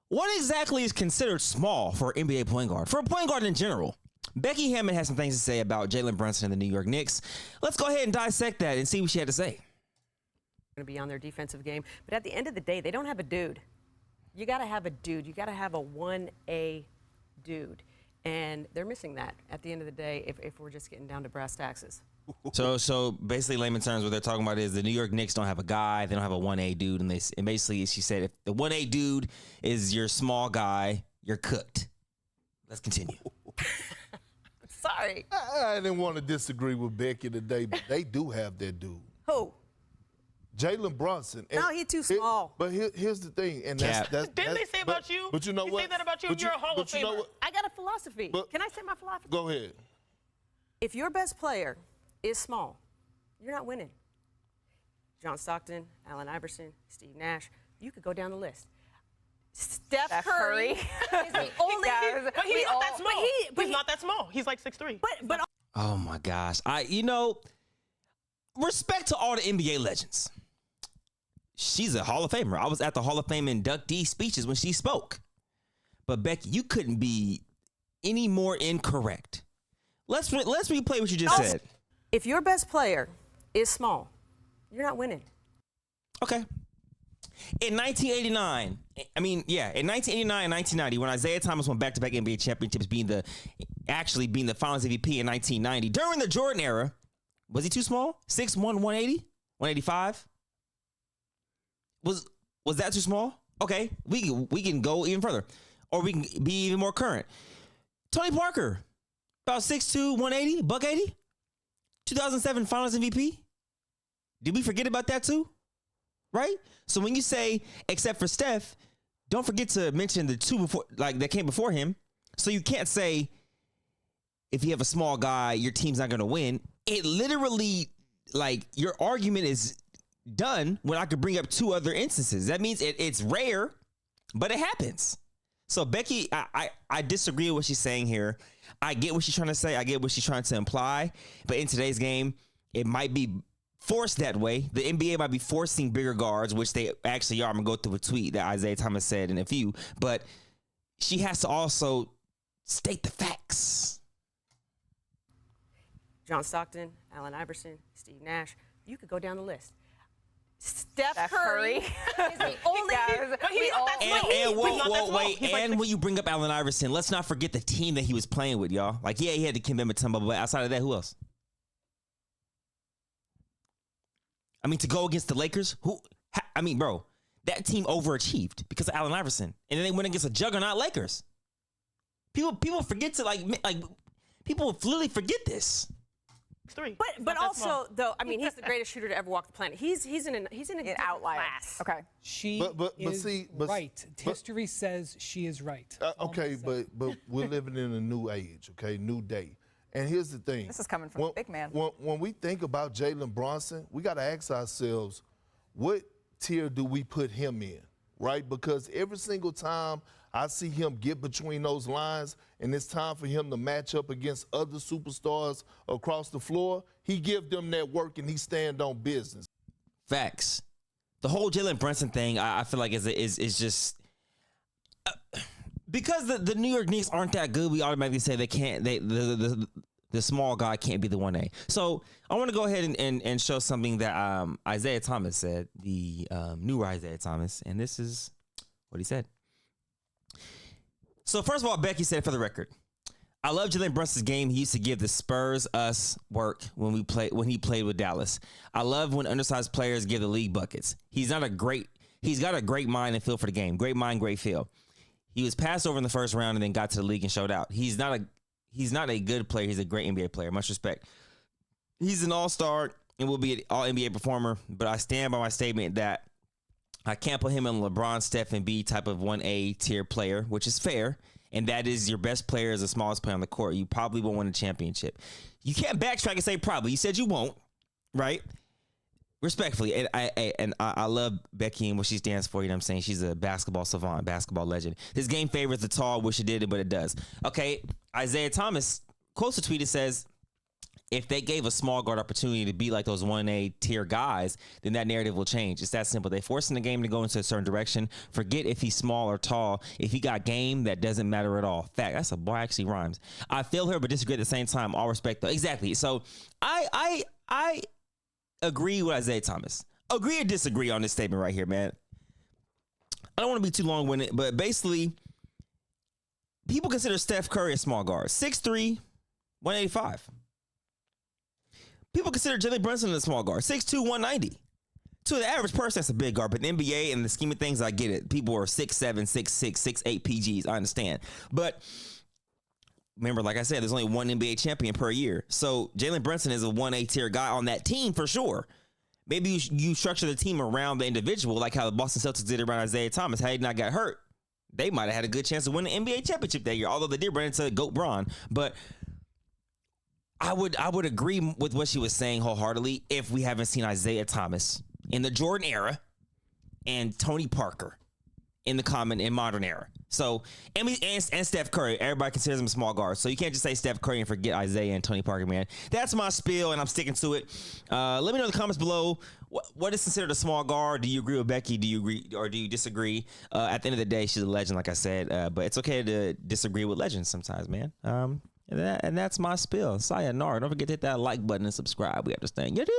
What exactly is considered small for an NBA point guard? For a point guard in general. Becky Hammond has some things to say about Jalen Brunson and the New York Knicks. Let's go ahead and dissect that and see what she had to say. Going to be on their defensive game, but at the end of the day, they don't have a dude. You got to have a dude. You got to have a 1A dude, and they're missing that at the end of the day. If we're just getting down to brass taxes. So basically, layman terms, what they're talking about is the New York Knicks don't have a guy. They don't have a 1A dude, and basically she said if the 1A dude is your small guy, you're cooked. Let's continue. Sorry. I didn't want to disagree with Becky today, but they do have their dude. Who? Jalen Brunson. No, he's too small. But here's the thing, and that's Didn't they say about you? But you know what? They say that about you. You're a Hall of Famer. I got a philosophy. Can I say my philosophy? Go ahead. If your best player is small, you're not winning. John Stockton, Allen Iverson, Steve Nash. You could go down the list. Steph Curry is the only. But he's not that small. He's not that small. He's like 6'3". But Oh my gosh. Respect to all the NBA legends. She's a Hall of Famer. I was at the Hall of Fame inductee speeches when she spoke. But Becky, you couldn't be any more incorrect. Let's replay what you just said. if your best player is small, you're not winning. Okay. In 1989, in 1989 and 1990, when Isaiah Thomas won back-to-back NBA championships, being the Finals MVP in 1990, during the Jordan era, was he too small? 6'1", 180, 185. Was that too small? Okay, we can go even further, or we can be even more current. Tony Parker, about 6'2", 180, buck 80, 2007 Finals MVP. Did we forget about that too? Right? So when you say, except for Steph, don't forget to mention the two before, like that came before him. So you can't say, if you have a small guy, your team's not going to win. It literally, like, your argument is done when I could bring up two other instances. That means it's rare, but it happens. So Becky, I disagree with what she's saying here. I get what she's trying to say. I get what she's trying to imply. But in today's game, it might be forced that way. The NBA might be forcing bigger guards, which they actually are. I'm going to go through a tweet that Isaiah Thomas said in a few. But she has to also state the facts. John Stockton, Allen Iverson, Steve Nash. You could go down the list. Steph Curry is the only. But he's not that small. And when you bring up Allen Iverson, let's not forget the team that he was playing with, y'all. Like, yeah, he had the Kemba Mutombo, but outside of that, who else? I mean, to go against the Lakers, bro, that team overachieved because of Allen Iverson, and then they went against a juggernaut Lakers. People forget to like people literally forget this. But also though, I mean, he's the greatest shooter to ever walk the planet. He's in an outlier class. Okay. She is right. History says she is right. Okay, but we're living in a new age, okay, new day. And here's the thing. This is coming from a big man. When we think about Jalen Brunson, we got to ask ourselves, what tier do we put him in, right? Because every single time I see him get between those lines and it's time for him to match up against other superstars across the floor, he give them that work and he stand on business. Facts. The whole Jalen Brunson thing, I feel like is just because the New York Knicks aren't that good. We automatically say they can't. The small guy can't be the 1A. So I want to go ahead and show something that Isaiah Thomas said, the new Isaiah Thomas, and this is what he said. So first of all, Becky said, for the record, I love Jalen Brunson's game. He used to give the Spurs us work when he played with Dallas. I love when undersized players give the league buckets. He's got a great mind and feel for the game. Great mind, great feel. He was passed over in the first round and then got to the league and showed out. He's not a good player. He's a great NBA player. Much respect. He's an all-star and will be an all-NBA performer, but I stand by my statement that I can't put him in LeBron, Steph, and B type of 1A tier player, which is fair, and that is your best player is the smallest player on the court. You probably won't win a championship. You can't backtrack and say probably. You said you won't, right? Respectfully, and I love Becky and what she stands for. You know what I'm saying? She's a basketball savant, basketball legend. This game favors the tall. Wish it did it, but it does. Okay, Isaiah Thomas quotes a tweet. It says, if they gave a small guard opportunity to be like those 1A tier guys, then that narrative will change. It's that simple. They forcing the game to go into a certain direction. Forget if he's small or tall. If he got game, that doesn't matter at all. Fact, that's a boy, actually rhymes. I feel her, but disagree at the same time. All respect, though. Exactly. So I agree with Isaiah Thomas. Agree or disagree on this statement right here, man. I don't want to be too long-winded, but basically, people consider Steph Curry a small guard. 6'3", 185. People consider Jalen Brunson a small guard. 6'2", 190. To the average person, that's a big guard. But in the NBA and the scheme of things, I get it. People are 6'7", 6'6", 6'8 PGs. I understand. But remember, like I said, there's only one NBA champion per year. So Jalen Brunson is a 1A tier guy on that team for sure. Maybe you structure the team around the individual, like how the Boston Celtics did around Isaiah Thomas. Had he not got hurt, they might have had a good chance to win the NBA championship that year, although they did run into Goat Braun. But I would agree with what she was saying wholeheartedly if we haven't seen Isaiah Thomas in the Jordan era and Tony Parker in the modern era. So, and Steph Curry, everybody considers him a small guard. So you can't just say Steph Curry and forget Isaiah and Tony Parker, man. That's my spiel, and I'm sticking to it. Let me know in the comments below what is considered a small guard. Do you agree with Becky? Do you agree or do you disagree? At the end of the day, she's a legend, like I said. But it's okay to disagree with legends sometimes, man. And that's my spill. Sayonara. Don't forget to hit that like button and subscribe. We have this thing. You did.